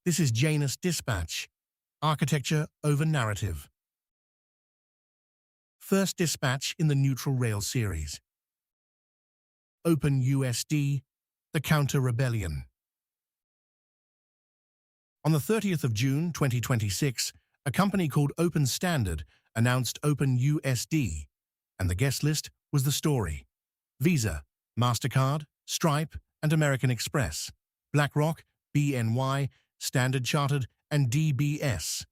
This is Janus Dispatch, architecture over narrative. First dispatch in the neutral rail series. Open USD, the counter-rebellion. On the 30th of June 2026, a company called Open Standard announced Open USD, and the guest list was the story. Visa, MasterCard, Stripe, and American Express, BlackRock, BNY, Standard Chartered, and DBS,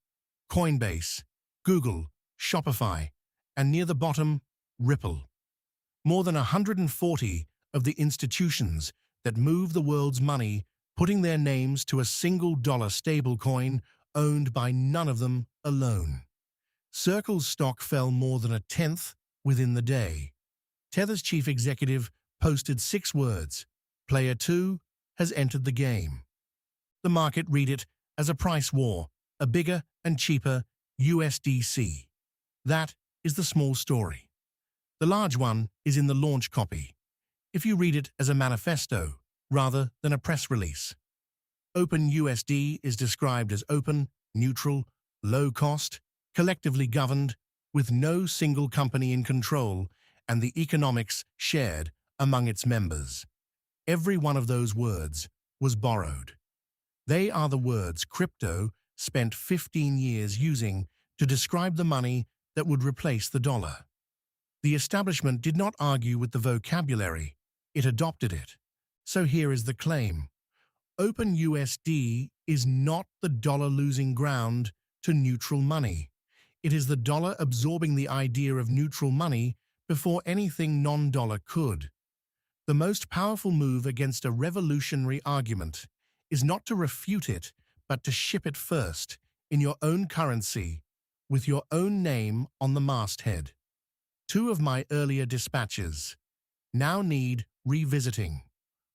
Coinbase, Google, Shopify, and near the bottom, Ripple. More than 140 of the institutions that move the world's money putting their names to a single dollar stablecoin owned by none of them alone. Circle's stock fell more than a tenth within the day. Tether's chief executive posted 6 words: Player 2 has entered the game. The market read it as a price war, a bigger and cheaper USDC. That is the small story. The large one is in the launch copy. If you read it as a manifesto rather than a press release. Open USD is described as open, neutral, low-cost, collectively governed, with no single company in control and the economics shared among its members. Every one of those words was borrowed. They are the words crypto spent 15 years using to describe the money that would replace the dollar. The establishment did not argue with the vocabulary, it adopted it. So here is the claim. Open USD is not the dollar losing ground to neutral money. It is the dollar absorbing the idea of neutral money before anything non-dollar could. The most powerful move against a revolutionary argument is not to refute it, but to ship it first, in your own currency, with your own name on the masthead. 2 of my earlier dispatches now need revisiting.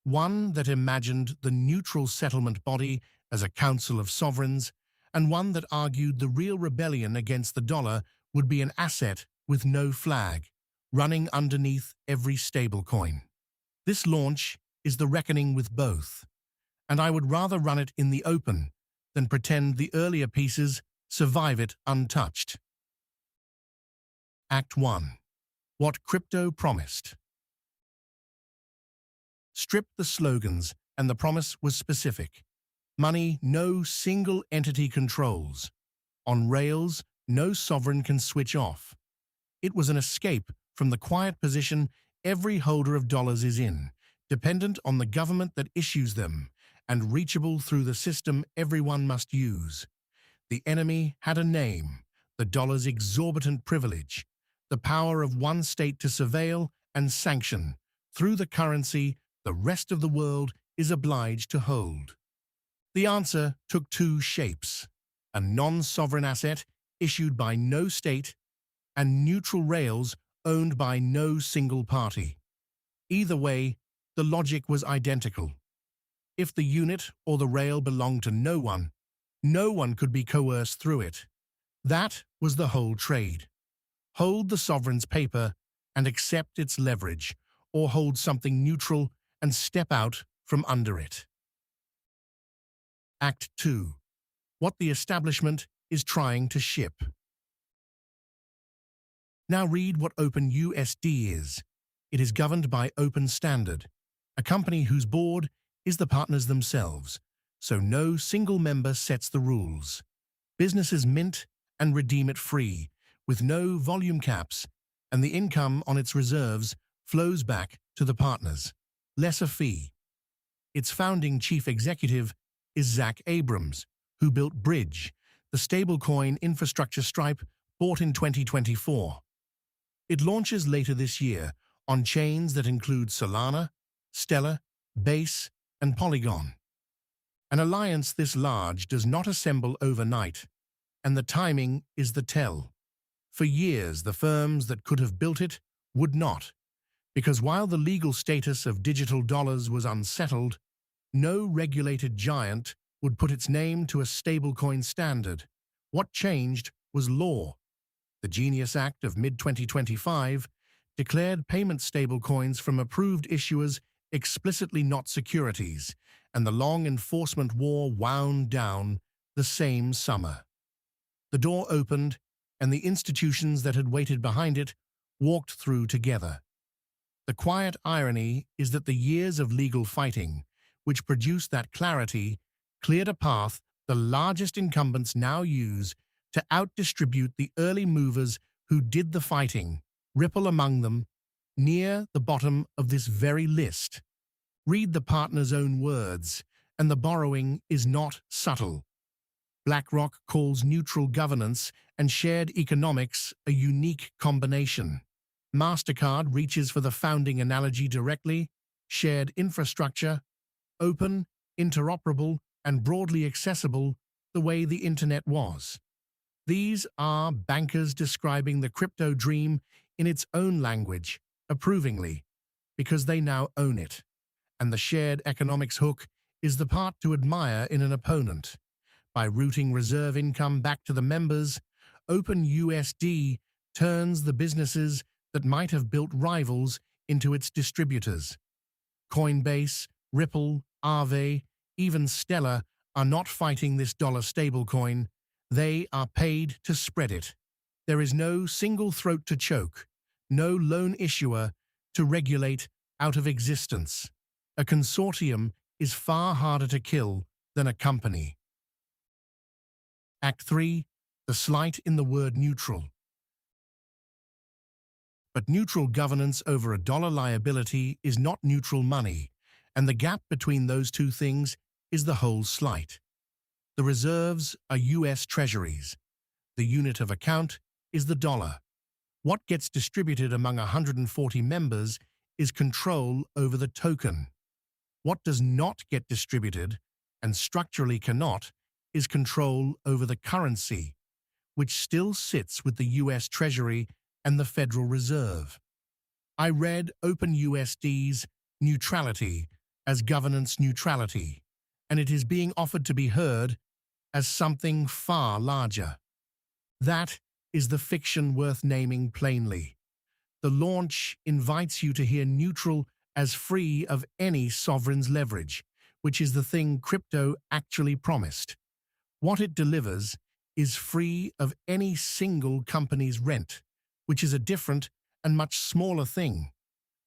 One that imagined the neutral settlement body as a council of sovereigns, and one that argued the real rebellion against the dollar would be an asset with no flag, running underneath every stablecoin. This launch is the reckoning with both, and I would rather run it in the open than pretend the earlier pieces survive it untouched. Act 1. What crypto promised. Strip the slogans, and the promise was specific. Money no single entity controls. On rails, no sovereign can switch off. It was an escape from the quiet position every holder of dollars is in, dependent on the government that issues them, and reachable through the system everyone must use. The enemy had a name, the dollar's exorbitant privilege, the power of one state to surveil and sanction, through the currency the rest of the world is obliged to hold. The answer took 2 shapes: a non-sovereign asset issued by no state and neutral rails owned by no single party. Either way, the logic was identical. If the unit or the rail belonged to no one could be coerced through it. That was the whole trade. Hold the sovereign's paper and accept its leverage, or hold something neutral and step out from under it. Act 2. What the establishment is trying to ship. Now read what Open USD is. It is governed by Open Standard, a company whose board is the partners themselves, so no single member sets the rules. Businesses mint and redeem it free, with no volume caps, and the income on its reserves flows back to the partners. Less a fee. Its founding chief executive is Zach Abrams, who built Bridge, the stablecoin infrastructure Stripe bought in 2024. It launches later this year on chains that include Solana, Stellar, Base, and Polygon. An alliance this large does not assemble overnight, and the timing is the tell. For years, the firms that could have built it would not, because while the legal status of digital dollars was unsettled, no regulated giant would put its name to a stablecoin standard. What changed was law. The Genius Act of mid-2025 declared payment stablecoins from approved issuers explicitly not securities, and the long enforcement war wound down the same summer. The door opened, and the institutions that had waited behind it walked through together. The quiet irony is that the years of legal fighting, which produced that clarity, cleared a path the largest incumbents now use to outdistribute the early movers who did the fighting, ripple among them, near the bottom of this very list. Read the partner's own words, and the borrowing is not subtle. BlackRock calls neutral governance and shared economics a unique combination. MasterCard reaches for the founding analogy directly: shared infrastructure, open, interoperable, and broadly accessible the way the internet was. These are bankers describing the crypto dream in its own language, approvingly, because they now own it. And the shared economics hook is the part to admire in an opponent. By routing reserve income back to the members, OpenUSD turns the businesses that might have built rivals into its distributors. Coinbase, Ripple, Aave, even Stellar are not fighting this dollar stablecoin. They are paid to spread it. There is no single throat to choke, no lone issuer to regulate out of existence. A consortium is far harder to kill than a company. Act 3. The slight in the word neutral. But neutral governance over a dollar liability is not neutral money, and the gap between those two things is the whole slight. The reserves are U.S. Treasuries. The unit of account is the dollar. What gets distributed among 140 members is control over the token. What does not get distributed, and structurally cannot, is control over the currency, which still sits with the U.S. Treasury and the Federal Reserve. I read OpenUSD's neutrality as governance neutrality, and it is being offered to be heard as something far larger. That is the fiction worth naming plainly. The launch invites you to hear neutral as free of any sovereign's leverage, which is the thing crypto actually promised. What it delivers is free of any single company's rent, which is a different and much smaller thing.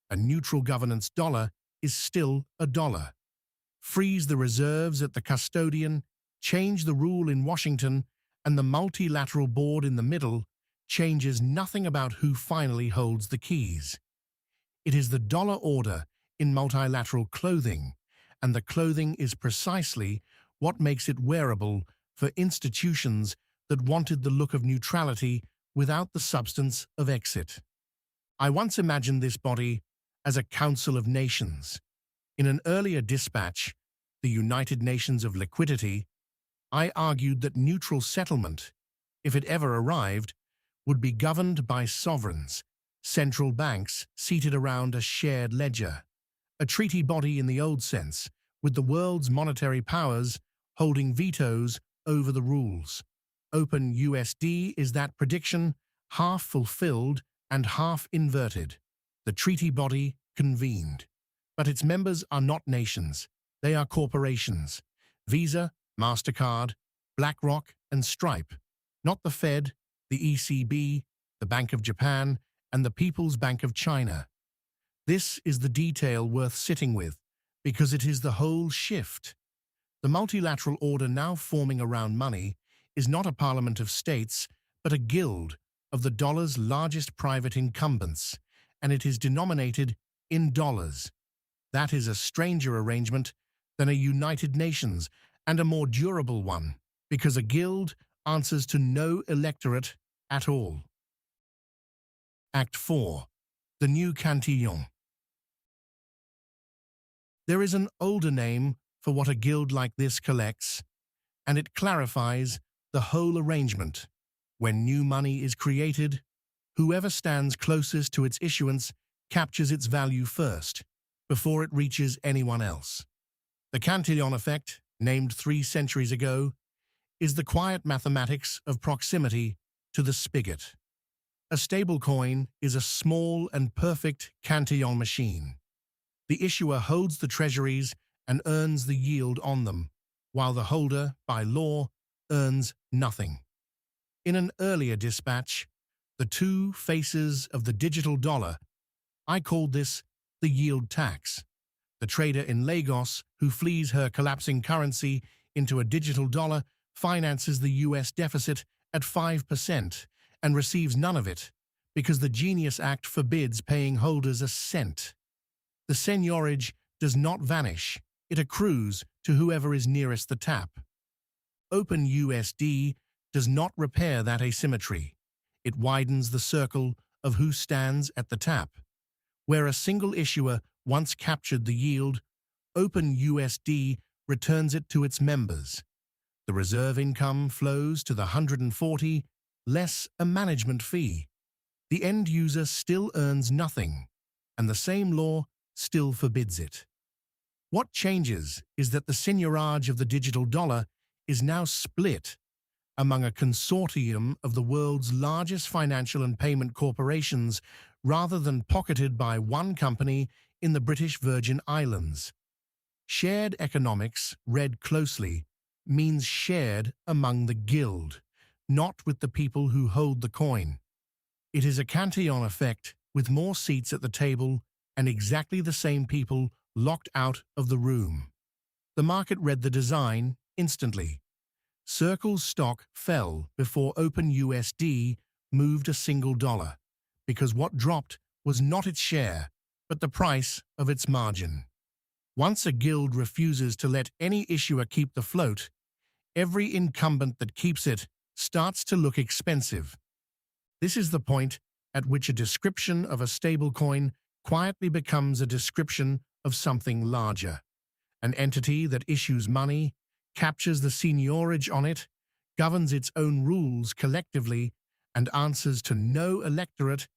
A neutral governance dollar is still a dollar. Freeze the reserves at the custodian, change the rule in Washington, and the multilateral board in the middle changes nothing about who finally holds the keys. It is the dollar order in multilateral clothing, and the clothing is precisely what makes it wearable for institutions that wanted the look of neutrality without the substance of exit. I once imagined this body as a council of nations. In an earlier dispatch, the United Nations of Liquidity, I argued that neutral settlement, if it ever arrived, would be governed by sovereigns, central banks seated around a shared ledger, a treaty body in the old sense, with the world's monetary powers holding vetoes over the rules. OpenUSD is that prediction, half fulfilled and half inverted. The treaty body convened. But its members are not nations. They are corporations. Visa, MasterCard, BlackRock, and Stripe. Not the Fed, the ECB, the Bank of Japan, and the People's Bank of China. This is the detail worth sitting with, because it is the whole shift. The multilateral order now forming around money is not a parliament of states, but a guild of the dollar's largest private incumbents, and it is denominated in dollars. That is a stranger arrangement than a United Nations, and a more durable one, because a guild answers to no electorate at all. Act 4. The New Cantillon. There is an older name for what a guild like this collects, and it clarifies the whole arrangement. When new money is created, whoever stands closest to its issuance captures its value first, before it reaches anyone else. The Cantillon effect, named 3 centuries ago, is the quiet mathematics of proximity to the spigot. A stablecoin is a small and perfect Cantillon machine. The issuer holds the treasuries and earns the yield on them, while the holder, by law, earns nothing. In an earlier dispatch, The Two Faces of the Digital Dollar, I called this the yield tax. The trader in Lagos who flees her collapsing currency into a digital dollar finances the US deficit at 5% and receives none of it because the Genius Act forbids paying holders a cent. The seigniorage does not vanish, it accrues to whoever is nearest the tap. OpenUSD does not repair that asymmetry. It widens the circle of who stands at the tap. Where a single issuer once captured the yield, OpenUSD returns it to its members. The reserve income flows to the 140, less a management fee. The end user still earns nothing, and the same law still forbids it. What changes is that the seigniorage of the digital dollar is now split among a consortium of the world's largest financial and payment corporations rather than pocketed by one company in the British Virgin Islands. Shared economics, read closely, means shared among the guild, not with the people who hold the coin. It is a Cantillon effect with more seats at the table and exactly the same people locked out of the room. The market read the design instantly. Circle's stock fell before OpenUSD moved a single dollar, because what dropped was not its share, but the price of its margin. Once a guild refuses to let any issuer keep the float, every incumbent that keeps it starts to look expensive. This is the point at which a description of a stablecoin quietly becomes a description of something larger. An entity that issues money, captures the seigniorage on it, governs its own rules collectively, and answers to no electorate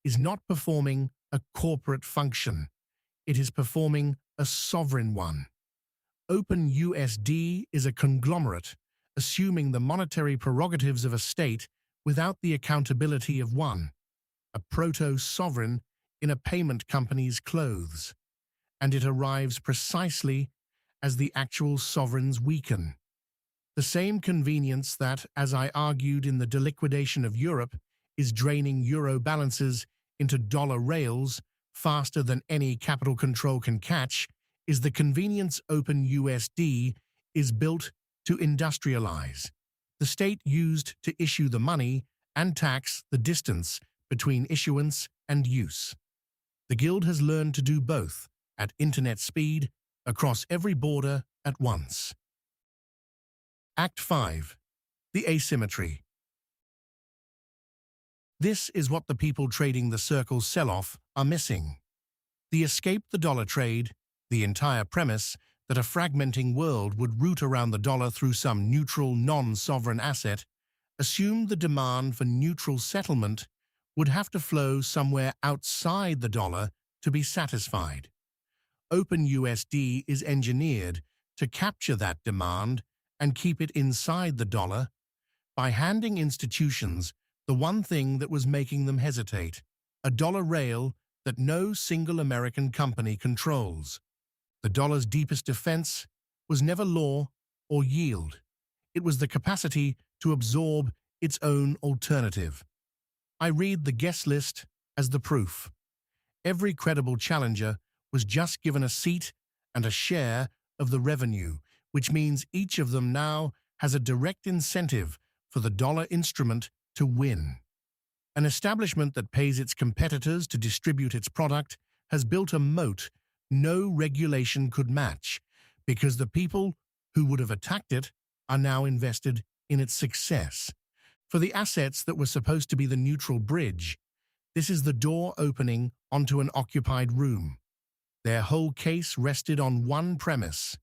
is not performing a corporate function. It is performing a sovereign one. OpenUSD is a conglomerate, assuming the monetary prerogatives of a state without the accountability of one, a proto-sovereign in a payment company's clothes. And it arrives precisely as the actual sovereigns weaken. The same convenience that, as I argued in the deliquidation of Europe, is draining euro balances into dollar rails faster than any capital control can catch, is the convenience OpenUSD is built to industrialize. The state used to issue the money and tax the distance between issuance and use. The guild has learned to do both, at internet speed, across every border at once. Act 5. The Asymmetry. This is what the people trading the Circle's sell-off are missing. The escape the dollar trade, the entire premise that a fragmenting world would root around the dollar through some neutral, non-sovereign asset, assumed the demand for neutral settlement would have to flow somewhere outside the dollar to be satisfied. OpenUSD is engineered to capture that demand and keep it inside the dollar by handing institutions the one thing that was making them hesitate, a dollar rail that no single American company controls. The dollar's deepest defense was never law or yield. It was the capacity to absorb its own alternative. I read the guest list as the proof. Every credible challenger was just given a seat and a share of the revenue, which means each of them now has a direct incentive for the dollar instrument to win. An establishment that pays its competitors to distribute its product has built a moat no regulation could match, because the people who would have attacked it are now invested in its success. For the assets that were supposed to be the neutral bridge, this is the door opening onto an occupied room. Their whole case rested on one premise,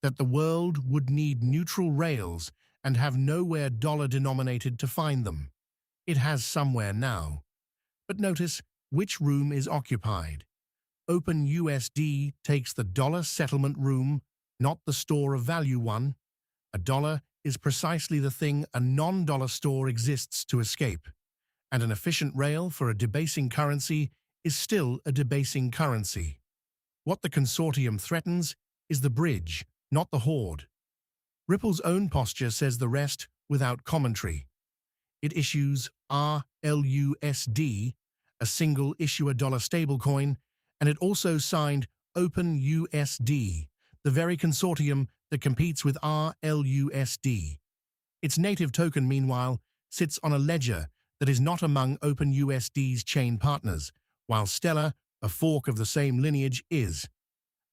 that the world would need neutral rails and have nowhere dollar-denominated to find them. It has somewhere now. But notice which room is occupied. OpenUSD takes the dollar settlement room, not the store of value one. A dollar is precisely the thing a non-dollar store exists to escape, and an efficient rail for a debasing currency is still a debasing currency. What the consortium threatens is the bridge, not the horde. Ripple's own posture says the rest without commentary. It issues RLUSD, a single issuer dollar stablecoin, and it also signed OpenUSD, the very consortium that competes with RLUSD. Its native token, meanwhile, sits on a ledger that is not among OpenUSD's chain partners, while Stellar, a fork of the same lineage, is.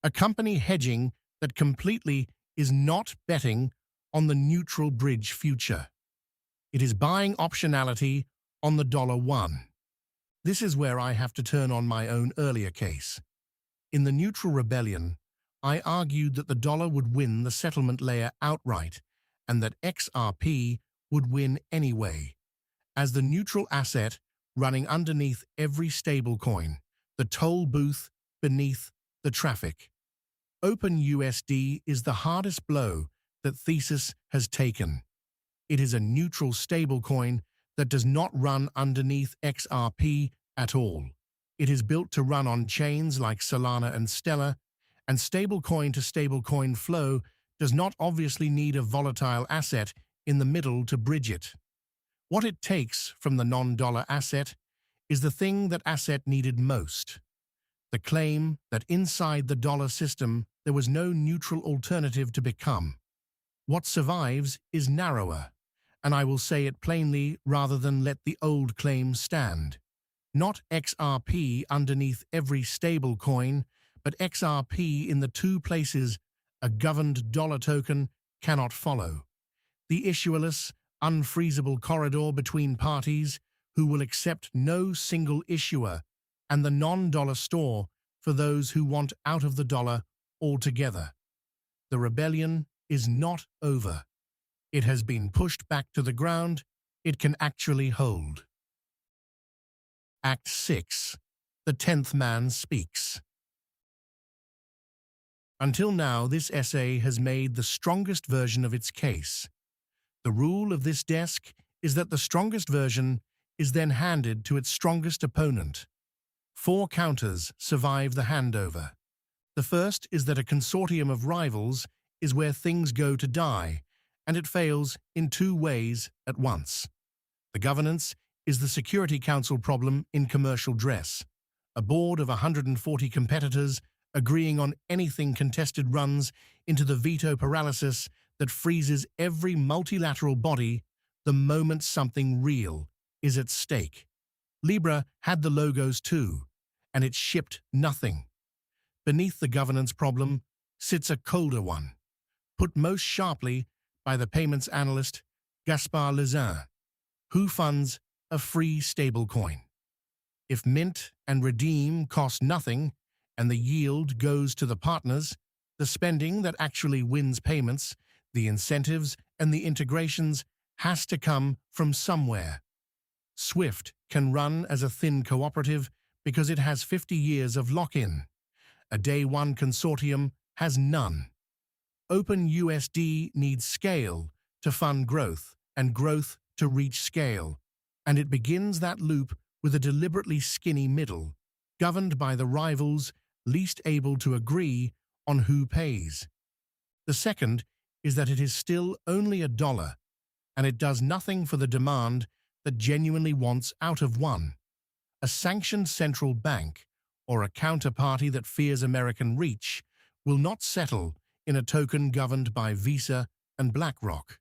A company hedging that completely is not betting on the neutral bridge future. It is buying optionality on the $1. This is where I have to turn on my own earlier case. In the neutral rebellion, I argued that the dollar would win the settlement layer outright and that XRP would win anyway, as the neutral asset running underneath every stablecoin, the toll booth beneath the traffic. OpenUSD is the hardest blow that thesis has taken. It is a neutral stablecoin that does not run underneath XRP at all. It is built to run on chains like Solana and Stellar, and stablecoin-to-stablecoin flow does not obviously need a volatile asset in the middle to bridge it. What it takes from the non-dollar asset is the thing that asset needed most: the claim that inside the dollar system there was no neutral alternative to become. What survives is narrower, and I will say it plainly rather than let the old claim stand. Not XRP underneath every stable coin, but XRP in the two places a governed dollar token cannot follow. The issuerless, unfreezable corridor between parties who will accept no single issuer, and the non-dollar store for those who want out of the dollar altogether. The rebellion is not over. It has been pushed back to the ground. It can actually hold. Act 6. The 10th Man speaks. Until now, this essay has made the strongest version of its case. The rule of this desk is that the strongest version is then handed to its strongest opponent. 4 counters survive the handover. The first is that a consortium of rivals is where things go to die, and it fails in 2 ways at once. The governance is the Security Council problem in commercial dress. A board of 140 competitors agreeing on anything contested runs into the veto paralysis that freezes every multilateral body the moment something real is at stake. Libra had the logos too, and it shipped nothing. Beneath the governance problem sits a colder one, put most sharply by the payments analyst Gaspard Lezin, who funds a free stablecoin. If mint and redeem cost nothing and the yield goes to the partners, the spending that actually wins payments, the incentives and the integrations has to come from somewhere. SWIFT can run as a thin cooperative because it has 50 years of lock-in. A day one consortium has none. OpenUSD needs scale to fund growth and growth to reach scale, and it begins that loop with a deliberately skinny middle, governed by the rivals least able to agree on who pays. The second is that it is still only $1, and it does nothing for the demand that genuinely wants out of one. A sanctioned central bank or a counterparty that fears American reach will not settle in a token governed by Visa and BlackRock.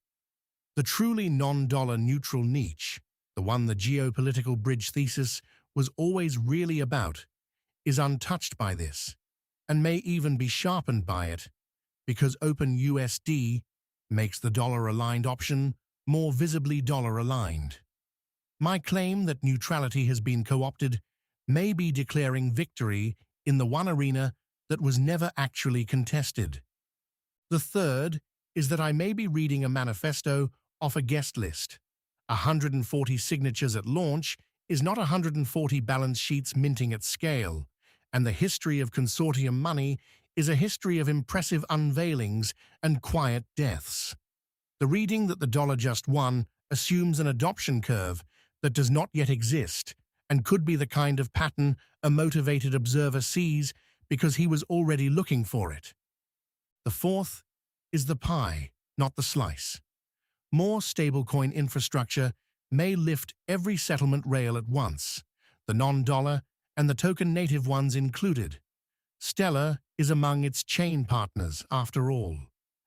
The truly non-dollar neutral niche, the one the geopolitical bridge thesis was always really about, is untouched by this, and may even be sharpened by it, because OpenUSD makes the dollar-aligned option more visibly dollar-aligned. My claim that neutrality has been co-opted may be declaring victory in the one arena that was never actually contested. The third is that I may be reading a manifesto off a guest list. 140 signatures at launch is not 140 balance sheets minting at scale, and the history of consortium money is a history of impressive unveilings and quiet deaths. The reading that the dollar just won assumes an adoption curve that does not yet exist and could be the kind of pattern a motivated observer sees because he was already looking for it. The fourth is the pie, not the slice. More stablecoin infrastructure may lift every settlement rail at once, the non-dollar and the token-native ones included. Stellar is among its chain partners, after all.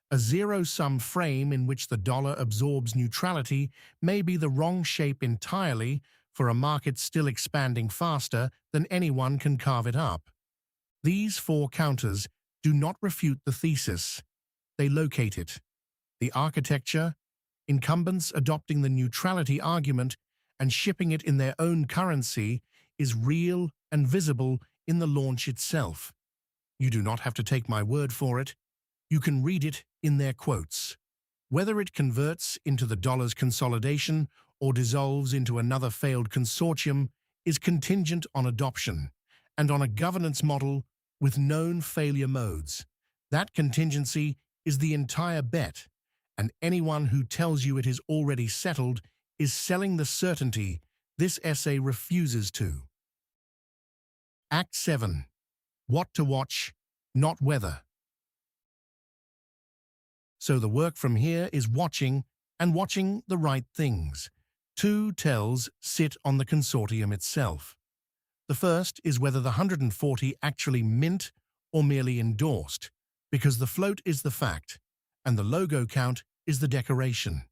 A zero-sum frame in which the dollar absorbs neutrality may be the wrong shape entirely for a market still expanding faster than anyone can carve it up. These four counters do not refute the thesis. They locate it. The architecture, incumbents adopting the neutrality argument and shipping it in their own currency, is real and visible in the launch itself. You do not have to take my word for it. You can read it in their quotes. Whether it converts into the dollar's consolidation or dissolves into another failed consortium is contingent on adoption and on a governance model with known failure modes. That contingency is the entire bet, and anyone who tells you it is already settled is selling the certainty this essay refuses to. Act 7. What to watch, not whether. So the work from here is watching, and watching the right things. Two tells sit on the consortium itself. The first is whether the 140 actually mint or merely endorsed, because the float is the fact, and the logo count is the decoration.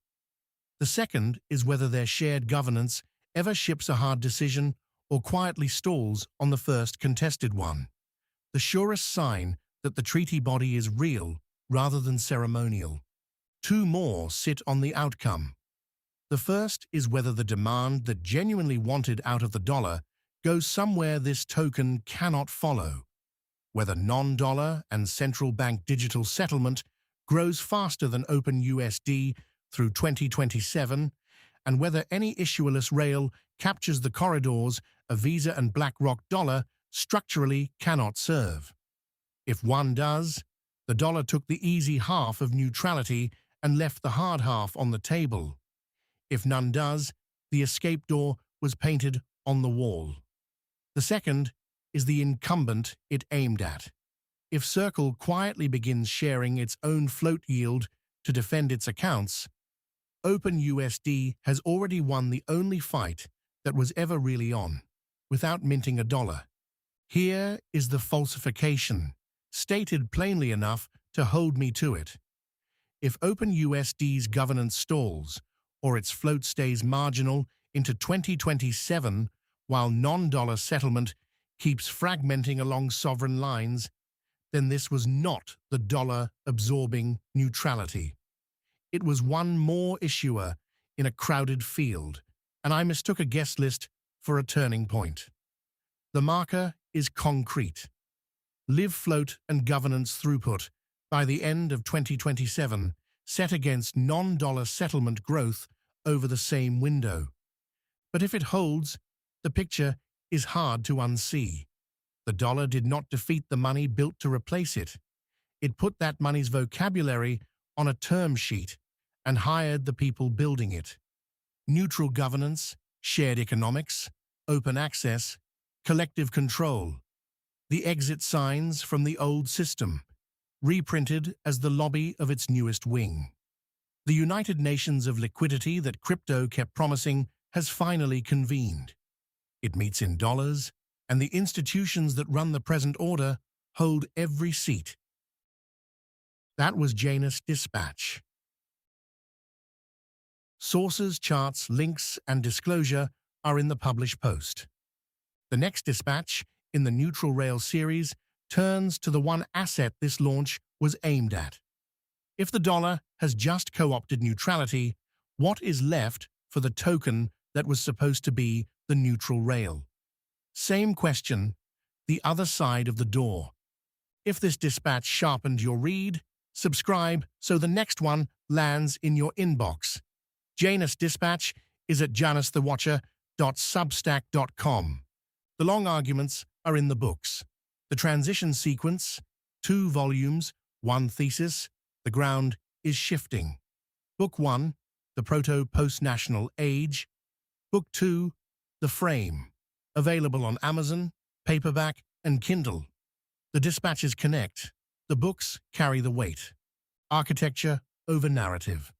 The second is whether their shared governance ever ships a hard decision or quietly stalls on the first contested one. The surest sign that the treaty body is real rather than ceremonial. Two more sit on the outcome. The first is whether the demand that genuinely wanted out of the dollar goes somewhere this token cannot follow, whether non-dollar and central bank digital settlement grows faster than open USD through 2027, and whether any issuerless rail captures the corridors a Visa and BlackRock dollar structurally cannot serve. If one does, the dollar took the easy half of neutrality and left the hard half on the table. If none does, the escape door was painted on the wall. The second is the incumbent it aimed at. If Circle quietly begins sharing its own float yield to defend its accounts, OpenUSD has already won the only fight that was ever really on, without minting a dollar. Here is the falsification, stated plainly enough to hold me to it. If OpenUSD's governance stalls, or its float stays marginal into 2027 while non-dollar settlement keeps fragmenting along sovereign lines, then this was not the dollar absorbing neutrality. It was one more issuer in a crowded field, and I mistook a guest list for a turning point. The marker is concrete. Live float and governance throughput by the end of 2027 set against non-dollar settlement growth over the same window. But if it holds, the picture is hard to unsee. The dollar did not defeat the money built to replace it. It put that money's vocabulary on a term sheet and hired the people building it. Neutral governance, shared economics, open access, collective control. The exit signs from the old system, reprinted as the lobby of its newest wing. The United Nations of liquidity that crypto kept promising has finally convened. It meets in dollars, and the institutions that run the present order hold every seat. That was Janus Dispatch. Sources, charts, links, and disclosure are in the published post. The next dispatch in the Neutral Rail series turns to the one asset this launch was aimed at. If the dollar has just co-opted neutrality, what is left for the token that was supposed to be the neutral rail? Same question, the other side of the door. If this dispatch sharpened your read, subscribe so the next one lands in your inbox. Janus Dispatch is at janusthewatcher.substack.com. The long arguments are in the books. The transition sequence, 2 volumes, 1 thesis, the ground is shifting. Book 1, The Proto-Post-National Age. Book 2, The Frame, available on Amazon, paperback, and Kindle. The dispatches connect. The books carry the weight. Architecture over narrative.